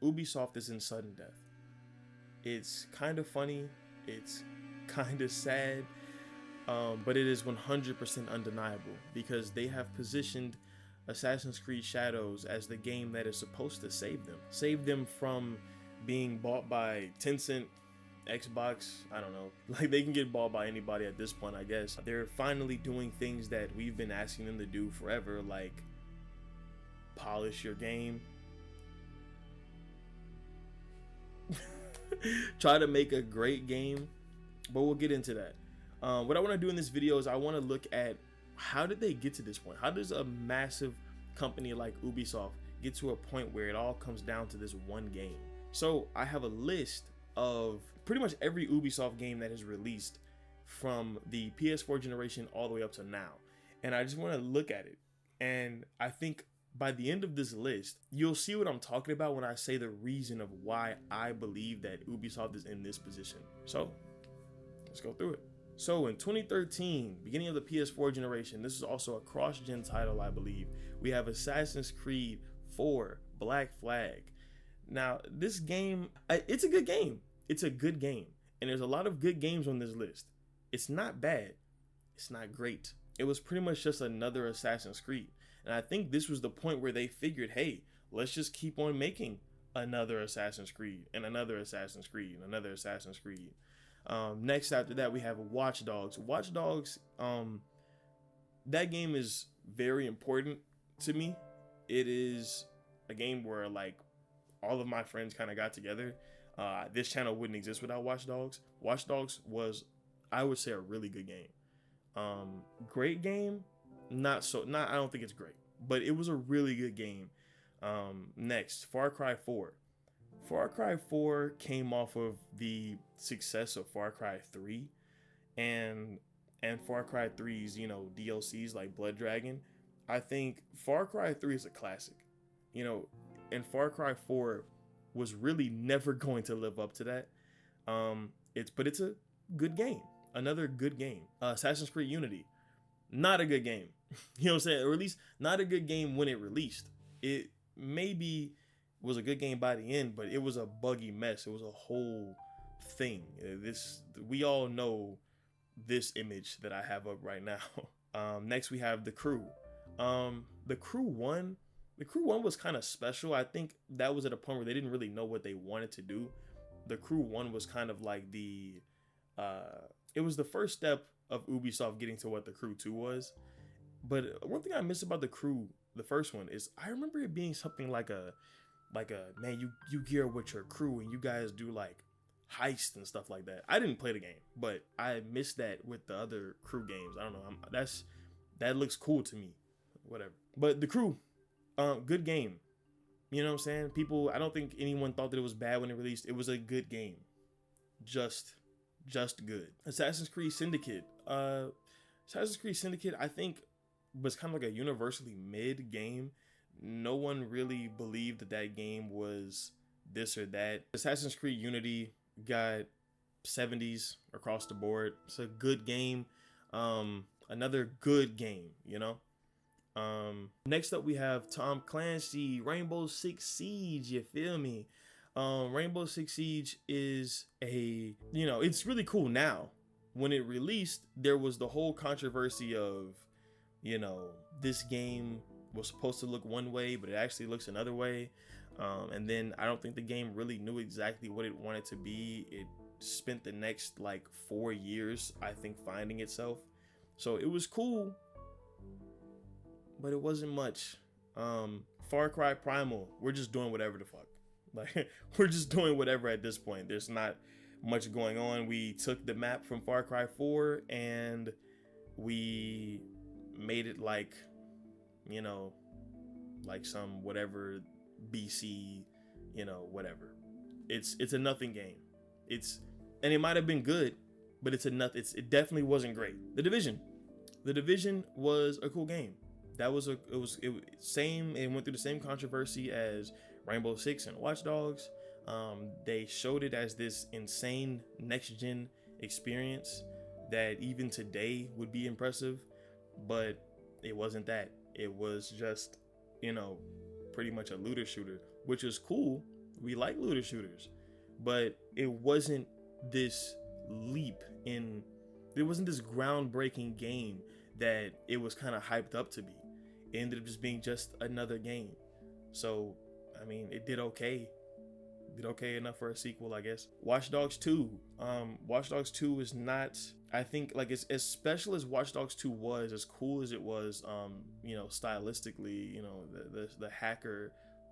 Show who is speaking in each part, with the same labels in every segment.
Speaker 1: Ubisoft is in sudden death. It's kind of funny, it's kind of sad, but it is 100% undeniable because they have positioned Assassin's Creed Shadows as the game that is supposed to save them from being bought by Tencent, Xbox, I don't know. Like, they can get bought by anybody at this point, I guess. They're finally doing things that we've been asking them to do forever, like polish your game. Try to make a great game, but we'll get into that. What I want to do in this video is I want to look at how did they get to this point? How does a massive company like Ubisoft get to a point where it all comes down to this one game? So I have a list of pretty much every Ubisoft game that is released from the PS4 generation all the way up to now. And I just want to look at it. And I think by the end of this list, you'll see what I'm talking about when I say the reason of why I believe that Ubisoft is in this position. So let's go through it. So in 2013, beginning of the PS4 generation, this is also a cross-gen title, I believe. We have Assassin's Creed 4 Black Flag. Now, this game, it's a good game. It's a good game. And there's a lot of good games on this list. It's not bad. It's not great. It was pretty much just another Assassin's Creed. And I think this was the point where they figured, hey, let's just keep on making another Assassin's Creed and another Assassin's Creed and another Assassin's Creed. Next after that, we have Watch Dogs. Watch Dogs, that game is very important to me. It is a game where, like, all of my friends kind of got together. This channel wouldn't exist without Watch Dogs. Watch Dogs was, I would say, a really good game. Great game, I don't think it's great, but it was a really good game. Next, Far Cry 4. Far Cry 4 came off of the success of Far Cry 3 and Far Cry 3's, DLCs like Blood Dragon. I think Far Cry 3 is a classic, and Far Cry 4 was really never going to live up to that. But it's a good game. Another good game. Assassin's Creed Unity, not a good game. You know what I'm saying? Or at least not a good game when it released. It maybe was a good game by the end, but it was a buggy mess. It was a whole thing. We all know this image that I have up right now. Next we have The Crew. The Crew 1 was kind of special. I think that was at a point where they didn't really know what they wanted to do. The Crew 1 was kind of like it was the first step of Ubisoft getting to what The Crew 2 was. But one thing I miss about The Crew, the first one, is I remember it being something like a man, you gear up with your crew and you guys do like heists and stuff like that. I didn't play the game, but I missed that with the other Crew games. I don't know. That looks cool to me. Whatever. But The Crew, good game. You know what I'm saying? I don't think anyone thought that it was bad when it released. It was a good game. Just good. Assassin's Creed Syndicate. Assassin's Creed Syndicate, I think, was kind of like a universally mid game. No one really believed that game was this or that. Assassin's Creed Unity got 70s across the board. It's a good game. Another good game, Next up we have Tom Clancy, Rainbow Six Siege, you feel me? Rainbow Six Siege is it's really cool now. When it released, there was the whole controversy of, this game was supposed to look one way, but it actually looks another way. And then I don't think the game really knew exactly what it wanted to be. It spent the next 4 years, I think, finding itself. So it was cool, but it wasn't much. Far Cry Primal, we're just doing whatever the fuck. We're just doing whatever at this point. There's not much going on. We took the map from Far Cry 4 and we made it like some whatever BC, whatever. It's a nothing game. And it might have been good, but it definitely wasn't great. The Division was a cool game. It went through the same controversy as Rainbow Six and Watch Dogs. They showed it as this insane next-gen experience that even today would be impressive, but it wasn't that. It was just, pretty much a looter shooter, which is cool, We like looter shooters, but it wasn't this leap in. It wasn't this groundbreaking game that it was kind of hyped up to be. It ended up just being just another game. So, I mean, it did okay. Did okay enough for a sequel, I guess. Watch Dogs 2. Watch Dogs 2 is not, I think, like, as special as Watch Dogs 2 was, as cool as it was, you know, stylistically, you know, the hacker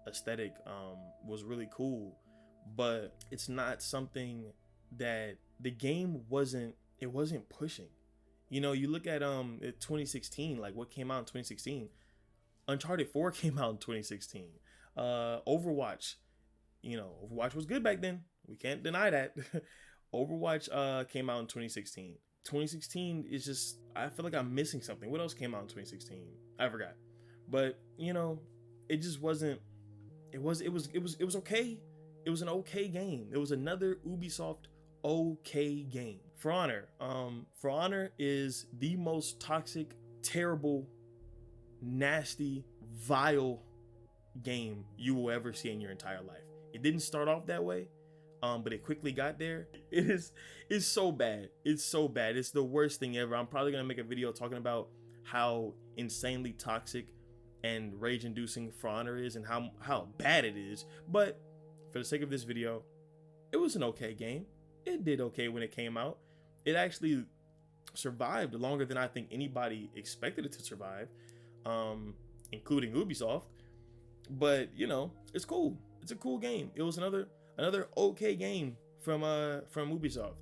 Speaker 1: aesthetic was really cool, but it's not something that the game wasn't pushing. You know, you look at 2016, like what came out in 2016. Uncharted 4 came out in 2016. Overwatch, you know, Overwatch was good back then. We can't deny that. Overwatch came out in 2016. 2016 is just, I feel like I'm missing something. What else came out in 2016? I forgot. But, you know, it just wasn't, it was okay. It was an okay game. It was another Ubisoft okay game. For Honor is the most toxic, terrible, nasty, vile game you will ever see in your entire life. It didn't start off that way, but it quickly got there. It's so bad. It's so bad. It's the worst thing ever. I'm probably gonna make a video talking about how insanely toxic and rage-inducing For Honor is and how bad it is. But for the sake of this video, it was an okay game. It did okay when it came out. It actually survived longer than I think anybody expected it to survive, including Ubisoft. But you know, it's cool. It's a cool game. It was another okay game from Ubisoft.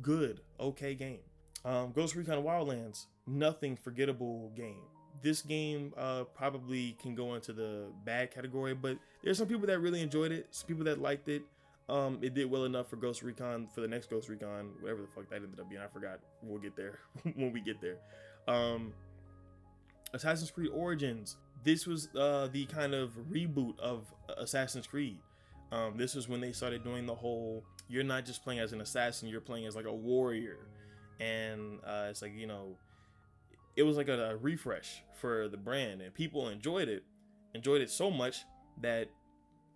Speaker 1: Good, okay game. Ghost Recon Wildlands, nothing forgettable game. This game probably can go into the bad category, but there's some people that really enjoyed it, some people that liked it. It did well enough for Ghost Recon, for the next Ghost Recon, whatever the fuck that ended up being. I forgot. We'll get there when we get there. Assassin's Creed Origins. This was the kind of reboot of Assassin's Creed. This was when they started doing the whole, you're not just playing as an assassin, you're playing as like a warrior. And it's like, you know, it was like a refresh for the brand, and people enjoyed it so much that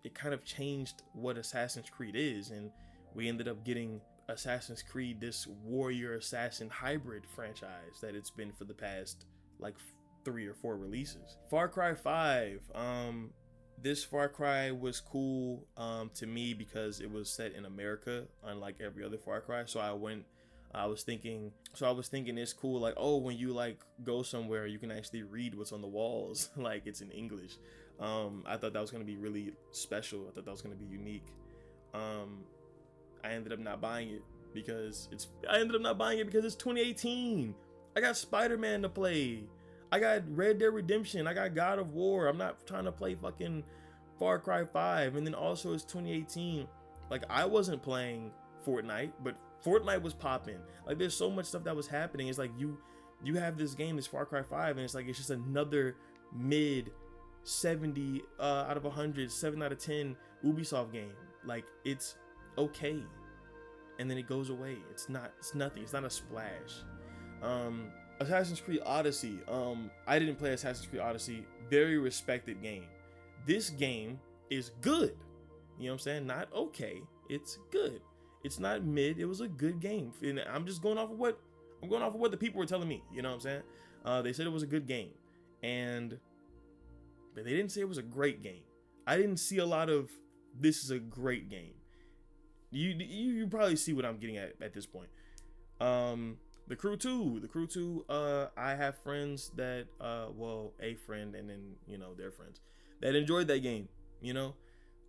Speaker 1: it kind of changed what Assassin's Creed is, and we ended up getting Assassin's Creed, this warrior assassin hybrid franchise that it's been for the past like 3 or 4 releases. Far Cry 5. This Far Cry was cool to me because it was set in America, unlike every other Far Cry. So I was thinking it's cool, like, oh, when you like go somewhere, you can actually read what's on the walls, like it's in English. I thought that was gonna be really special. I thought that was gonna be unique. I ended up not buying it because it's 2018. I got Spider-Man to play. I got Red Dead Redemption. I got God of War. I'm not trying to play fucking Far Cry 5. And then also it's 2018. Like, I wasn't playing Fortnite, but Fortnite was popping. Like, there's so much stuff that was happening. It's like you have this game, this Far Cry 5, and it's like it's just another mid 70 out of 100, 7 out of 10 Ubisoft game. Like, it's okay, and then it goes away. It's nothing. It's not a splash. Assassin's Creed Odyssey. I didn't play Assassin's Creed Odyssey. Very respected game. This game is good. You know what I'm saying? Not okay. It's good. It's not mid. It was a good game. And I'm just going off of what the people were telling me. You know what I'm saying? They said it was a good game, but they didn't say it was a great game. I didn't see a lot of this is a great game. You probably see what I'm getting at this point. The Crew 2. I have friends that a friend and then, you know, their friends that enjoyed that game. You know,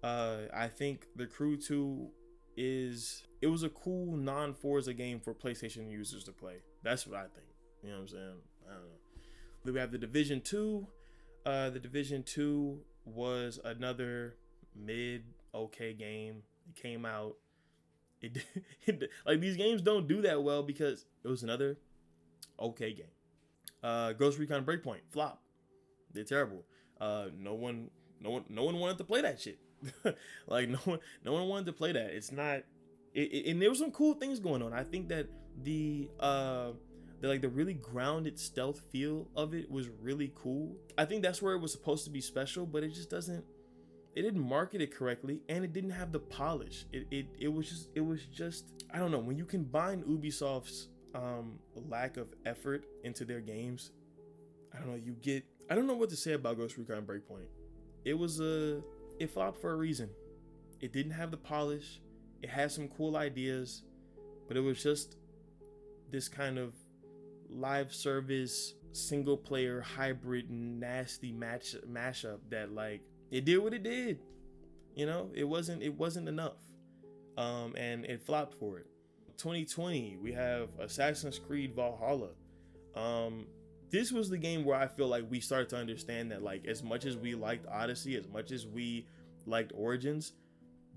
Speaker 1: I think The Crew 2 it was a cool non-Forza game for PlayStation users to play. That's what I think. You know what I'm saying? I don't know. Then we have The Division 2. The Division 2 was another mid okay game. It came out. Like, these games don't do that well because it was another okay game. Ghost Recon Breakpoint, flop. They're terrible. No one wanted to play that shit. Like, no one wanted to play that. It's not. And there were some cool things going on. I think that the really grounded stealth feel of it was really cool. I think that's where it was supposed to be special, but it just doesn't. They didn't market it correctly, and it didn't have the polish. It was just I don't know. When you combine Ubisoft's lack of effort into their games, I don't know. I don't know what to say about Ghost Recon Breakpoint. It flopped for a reason. It didn't have the polish. It had some cool ideas, but it was just this kind of live service single player hybrid nasty mashup that like it did what it did. You know, it wasn't enough. And it flopped for it. 2020, we have Assassin's Creed Valhalla. This was the game where I feel like we started to understand that, like, as much as we liked Odyssey, as much as we liked Origins,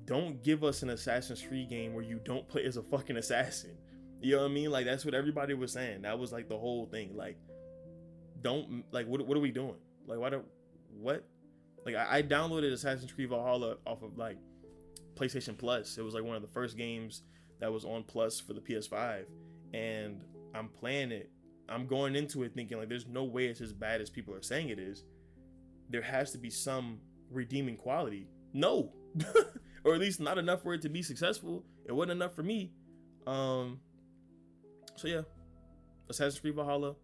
Speaker 1: don't give us an Assassin's Creed game where you don't play as a fucking assassin. You know what I mean? Like, that's what everybody was saying. That was like the whole thing. Like, don't, like, what are we doing? Like, what? Like, I downloaded Assassin's Creed Valhalla off of like PlayStation Plus. It was like one of the first games that was on Plus for the PS5, and I'm playing it. I'm going into it thinking like, there's no way it's as bad as people are saying it is. There has to be some redeeming quality. No, or at least not enough for it to be successful. It wasn't enough for me. So yeah, Assassin's Creed Valhalla,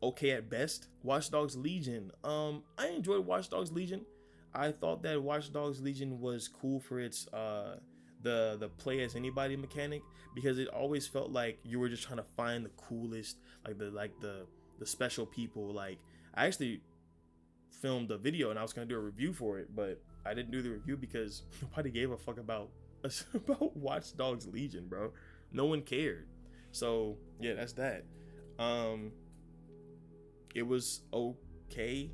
Speaker 1: okay at best. Watch Dogs Legion. I enjoyed Watch Dogs Legion. I thought that Watch Dogs Legion was cool for its the play as anybody mechanic, because it always felt like you were just trying to find the coolest, like the special people. Like, I actually filmed a video and I was gonna do a review for it, but I didn't do the review because nobody gave a fuck about Watch Dogs Legion, bro. No one cared. So yeah, that's that. It was okay.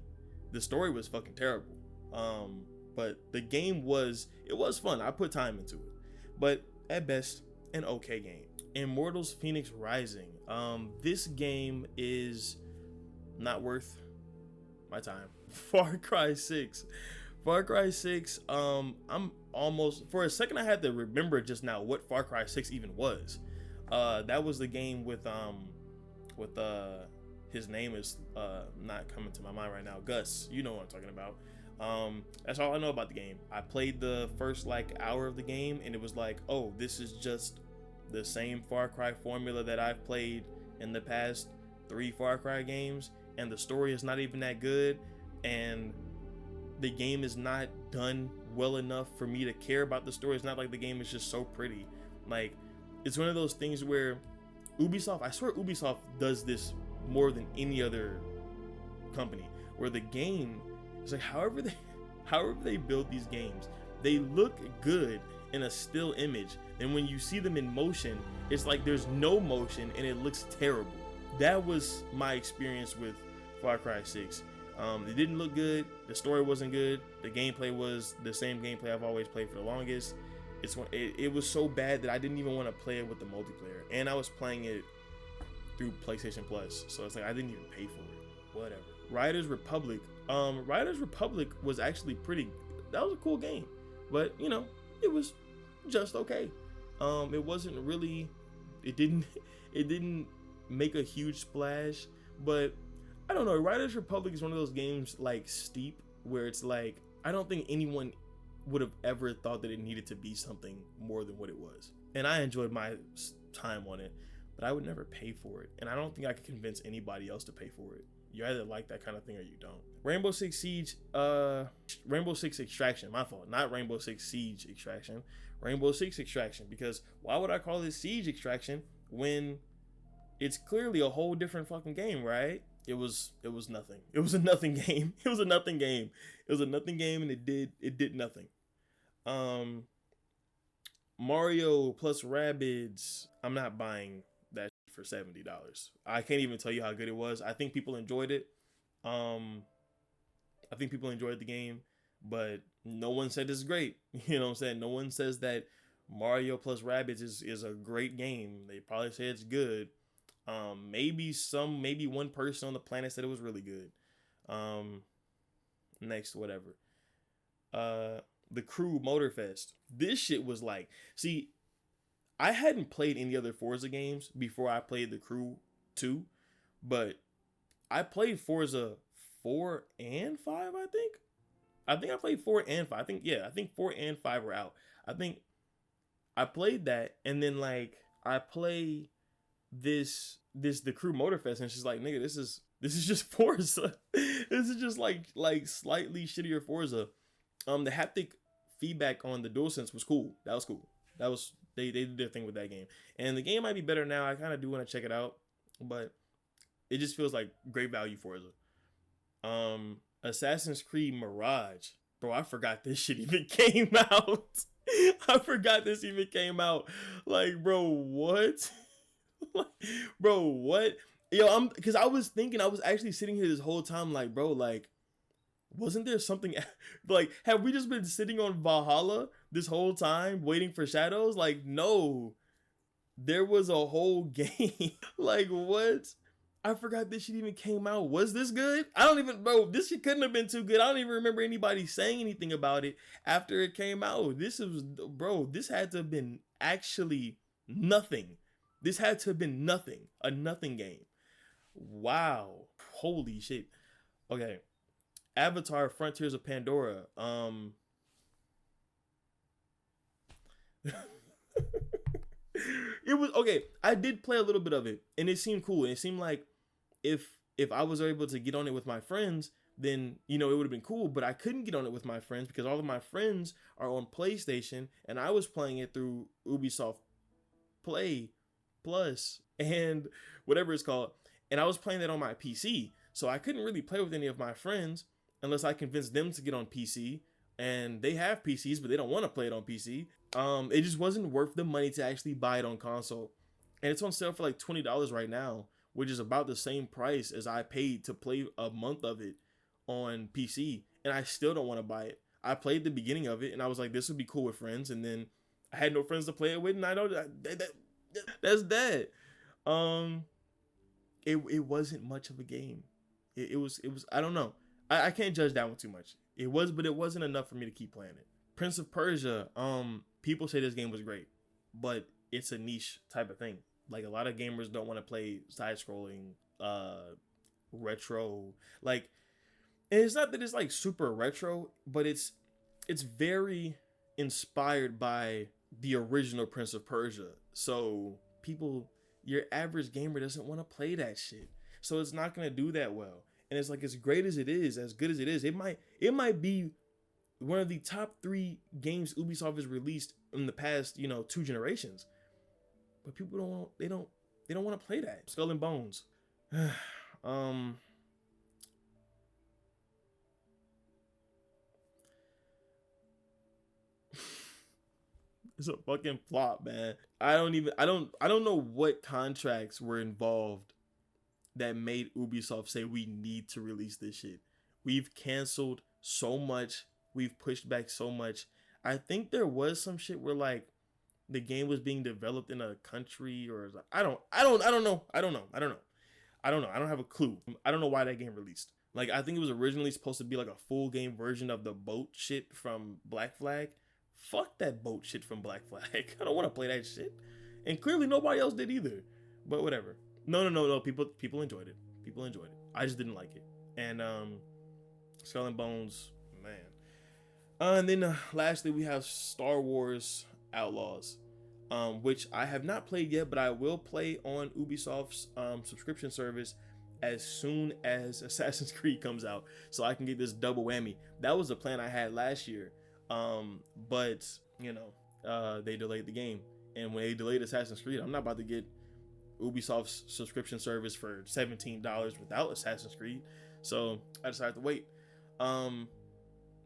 Speaker 1: The story was fucking terrible. But the game was fun. I put time into it. But at best, an okay game. Immortals Phoenix Rising. This game is not worth my time. Far Cry 6. I'm almost, for a second I had to remember just now what Far Cry 6 even was. That was the game with his name is not coming to my mind right now. Gus, you know what I'm talking about. That's all I know about the game. I played the first like hour of the game and it was like, oh, this is just the same Far Cry formula that I've played in the past 3 Far Cry games, and the story is not even that good, and the game is not done well enough for me to care about the story. It's not like the game is just so pretty. Like, it's one of those things where Ubisoft, I swear Ubisoft does this more than any other company, where the game is like, however they build these games, they look good in a still image, and when you see them in motion, it's like there's no motion and it looks terrible. That was my experience with Far Cry 6. It didn't look good, the story wasn't good, the gameplay was the same gameplay I've always played for the longest. It was so bad that I didn't even want to play it with the multiplayer, and I was playing it through PlayStation Plus, so it's like I didn't even pay for it. Whatever. Riders Republic. Riders Republic was actually that was a cool game, but you know, it was just okay. It wasn't really, it didn't make a huge splash, but I don't know. Riders Republic is one of those games like Steep, where it's like, I don't think anyone would have ever thought that it needed to be something more than what it was. And I enjoyed my time on it, but I would never pay for it. And I don't think I could convince anybody else to pay for it. You either like that kind of thing or you don't. Rainbow Six Siege, Rainbow Six Extraction, my fault, not Rainbow Six Siege Extraction, Rainbow Six Extraction, because why would I call this Siege Extraction when it's clearly a whole different fucking game, right? It was nothing. It was a nothing game. It was a nothing game. It was a nothing game, and it did nothing. Mario plus Rabbids, I'm not buying that for $70. I can't even tell you how good it was. I think people enjoyed it. I think people enjoyed the game, but no one said it's great. You know what I'm saying? No one says that Mario plus Rabbids is a great game. They probably say it's good. Maybe one person on the planet said it was really good. Next, whatever. The Crew Motorfest. This shit was like, see, I hadn't played any other Forza games before I played The Crew 2, but I played Forza 4 and 5, I think. I think I played 4 and 5. I think 4 and 5 were out. I think I played that, and then like I play this the crew motorfest, and she's like, nigga, this is just Forza. This is just like slightly shittier Forza. The haptic feedback on the DualSense was cool. That was cool. That was they did their thing with that game, and the game might be better now. I kind of do want to check it out, but it just feels like great value Forza. Assassin's Creed Mirage, bro. I forgot this shit even came out. I forgot this even came out. Like, bro, what? Bro, what? Yo, because I was actually sitting here this whole time, like, bro, like, wasn't there something like, have we just been sitting on Valhalla this whole time waiting for Shadows? Like, no, there was a whole game. Like, what? I forgot this shit even came out. Was this good? I don't even, bro, this shit couldn't have been too good. I don't even remember anybody saying anything about it after it came out. This had to have been actually nothing. This had to have been nothing. A nothing game. Wow. Holy shit. Okay. Avatar Frontiers of Pandora. It was okay. I did play a little bit of it, and it seemed cool. And it seemed like if I was able to get on it with my friends, then it would have been cool. But I couldn't get on it with my friends because all of my friends are on PlayStation, and I was playing it through Ubisoft Play Plus and whatever it's called. And I was playing that on my PC, so I couldn't really play with any of my friends unless I convinced them to get on PC. And they have PCs, but they don't want to play it on PC. It just wasn't worth the money to actually buy it on console. And it's on sale for like $20 right now, which is about the same price as I paid to play a month of it on PC. And I still don't want to buy it. I played the beginning of it, and I was like, this would be cool with friends. And then I had no friends to play it with, and I don't. That's that. It wasn't much of a game. It was. I don't know. I can't judge that one too much. But it wasn't enough for me to keep playing it. Prince of Persia. People say this game was great, but it's a niche type of thing. Like, a lot of gamers don't want to play side-scrolling, retro. Like, and it's not that it's like super retro, but it's very inspired by the original Prince of Persia. So your average gamer doesn't want to play that shit. So it's not gonna do that well. And it's like, as great as it is, as good as it is, it might be one of the top 3 games Ubisoft has released in the past, 2 generations. But people don't want to play that. Skull and Bones. It's a fucking flop, man. I don't know what contracts were involved that made Ubisoft say we need to release this shit. We've canceled so much. We've pushed back so much. I think there was some shit where like the game was being developed in a country, or I don't know. I don't have a clue. I don't know why that game released. Like, I think it was originally supposed to be like a full game version of the boat shit from Black Flag. Fuck that boat shit from Black Flag. I don't want to play that shit. And clearly nobody else did either. But whatever. No. People enjoyed it. I just didn't like it. And Skull and Bones, man. And then lastly, we have Star Wars Outlaws, which I have not played yet, but I will play on Ubisoft's subscription service as soon as Assassin's Creed comes out, so I can get this double whammy. That was the plan I had last year, but they delayed the game, and when they delayed Assassin's Creed, I'm not about to get Ubisoft's subscription service for $17 without Assassin's Creed, so I decided to wait.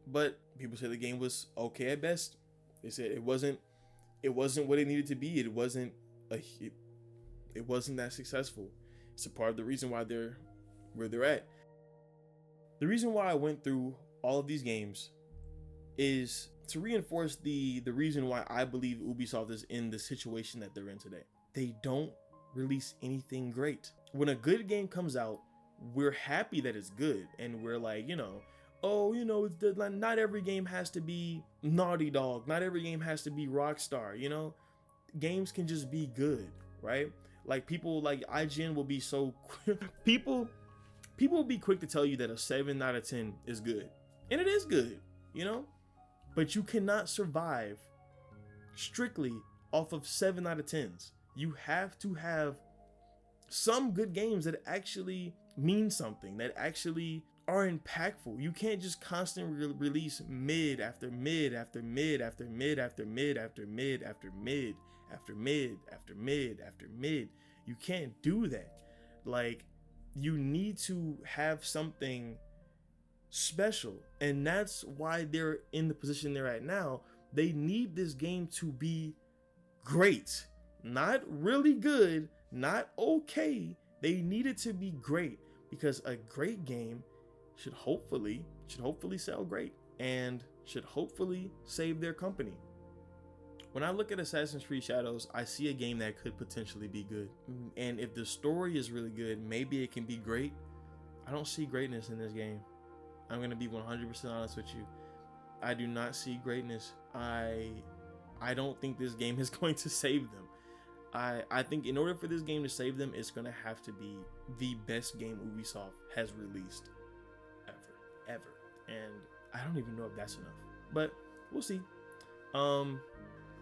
Speaker 1: But people said the game was okay at best. They said it wasn't what it needed to be. It wasn't that successful. It's a part of the reason why they're where they're at. The reason why I went through all of these games is to reinforce the reason why I believe Ubisoft is in the situation that they're in today. They don't release anything great. When a good game comes out, we're happy that it's good, and we're like, it's not every game has to be Naughty Dog. Not every game has to be Rockstar. Games can just be good, right? Like, people like IGN will be so people will be quick to tell you that a 7 out of 10 is good, and it is good. you know? But you cannot survive strictly off of 7 out of 10s. You have to have some good games that actually mean something, that actually are impactful. You can't just constantly release mid after mid after mid after mid after mid after mid after mid after mid after mid after mid. You can't do that. Like, you need to have something special, and that's why they're in the position they're at now. They need this game to be great, not really good, not okay. They need it to be great, because a great game should hopefully sell great and should hopefully save their company. When I look at Assassin's Creed Shadows, I see a game that could potentially be good, and if the story is really good, maybe it can be great. I don't see greatness in this game. I'm gonna be 100% honest with you. I do not see greatness. I don't think this game is going to save them. I think in order for this game to save them, it's gonna have to be the best game Ubisoft has released ever. And I don't even know if that's enough, but we'll see.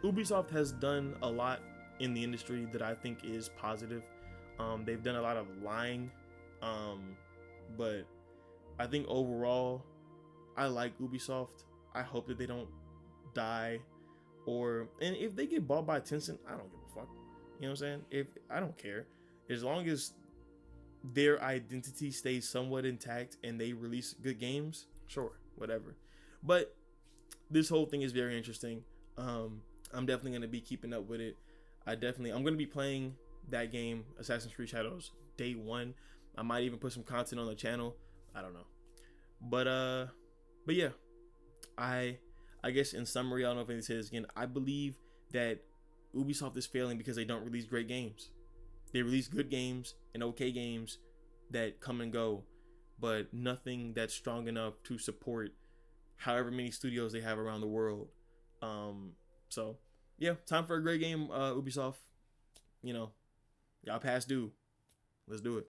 Speaker 1: Ubisoft has done a lot in the industry that I think is positive. They've done a lot of lying, but I think overall, I like Ubisoft. I hope that they don't die, and if they get bought by Tencent, I don't give a fuck. You know what I'm saying? I don't care, as long as their identity stays somewhat intact and they release good games, sure, whatever. But this whole thing is very interesting. I'm definitely gonna be keeping up with it. I'm gonna be playing that game, Assassin's Creed Shadows, day one. I might even put some content on the channel. I don't know, but yeah, I guess in summary, I don't know if I need to say this again. I believe that Ubisoft is failing because they don't release great games. They release good games and okay games that come and go, but nothing that's strong enough to support however many studios they have around the world. So yeah, time for a great game, Ubisoft. You know, y'all past due. Let's do it.